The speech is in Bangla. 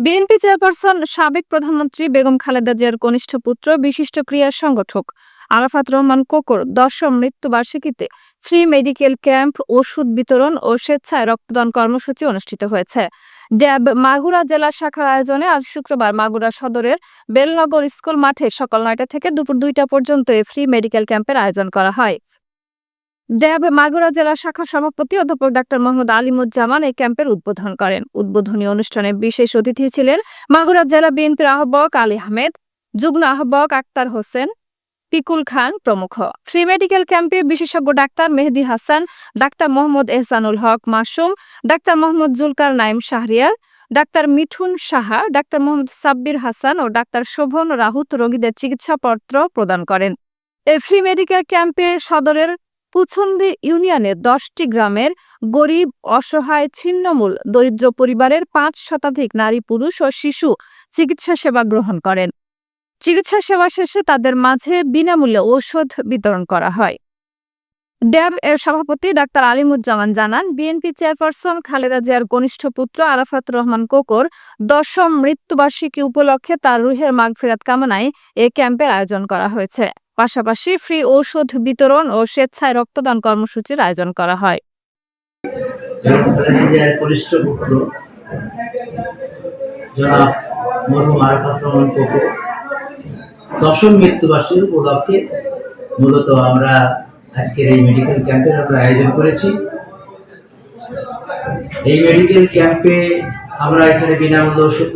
বিএনপি চেয়ারপারসন সাবেক প্রধানমন্ত্রী বেগম খালেদা জিয়ার কনিষ্ঠ পুত্র বিশিষ্ট ক্রীড়া সংগঠক আরাফাত রহমান কোকর ১০ম মৃত্যুবার্ষিকীতে ফ্রি মেডিকেল ক্যাম্প, ওষুধ বিতরণ ও স্বেচ্ছায় রক্তদান কর্মসূচি অনুষ্ঠিত হয়েছে। ড্যাব মাগুরা জেলা শাখার আয়োজনে আজ শুক্রবার মাগুরা সদরের বেলনগর স্কুল মাঠে সকাল ৯টা থেকে দুপুর ২টা পর্যন্ত এই ফ্রি মেডিকেল ক্যাম্পের আয়োজন করা হয়। ড্যাব মাগুরা জেলা শাখা সভাপতি অধ্যাপক ডাক্তার মোহাম্মদ আলিমুজ্জামান এই ক্যাম্পের উদ্বোধন করেন। উদ্বোধনী অনুষ্ঠানে বিশেষ অতিথি ছিলেন মাগুরা জেলা বিএনপির আহ্বায়ক আলী আহমেদ, যুগ্ম আহ্বায়ক আক্তার হোসেন, পিকুল খান প্রমুখ। ফ্রি মেডিকেল ক্যাম্পে বিশেষজ্ঞ doctor Mehedi Hasan, doctor Mohammad Ehsanul Haque Masum, doctor Mohammad Zulkar Naim Shahriar, doctor Mithun Saha, doctor Mohammad Sabbir Hasan ও ডাক্তার শোভন রাহুত রোগীদের চিকিৎসাপত্র প্রদান করেন। এই ফ্রি মেডিকেল ক্যাম্পে সদরের পুছন্দি ইউনিয়নের 10টি গ্রামের গরিব, অসহায়, ছিন্নমূল দরিদ্র পরিবারের ৫ শতাধিক নারী, পুরুষ ও শিশু চিকিৎসা সেবা গ্রহণ করেন। চিকিৎসা সেবা শেষে তাদের মাঝে বিনামূল্যে ঔষধ বিতরণ করা হয়। ড্যাব এর সভাপতি ডাক্তার আলিমুজ্জামান জানান, বিএনপি চেয়ারপারসন খালেদা জিয়ার কনিষ্ঠ পুত্র আরাফাত রহমান কোকর ১০ম মৃত্যুবার্ষিকী উপলক্ষে তার রুহের মাগফিরাত কামনায় এই ক্যাম্পের আয়োজন করা হয়েছে। পাশাপাশি ফ্রি ঔষধ বিতরণ ও স্বেচ্ছায় রক্তদান কর্মসূচির আয়োজন করা হয়। খালেদা জিয়ার কনিষ্ঠ পুত্র জনাব মরহুম আরাফাত রহমান কোকর ১০ম মৃত্যুবার্ষিকী উপলক্ষে মূলত আমরা আজকের এই মেডিকেল ক্যাম্পের আমরা আয়োজন করেছি। এই মেডিকেল ক্যাম্পে আমরা এখানে বিনামূল্যে ওষুধ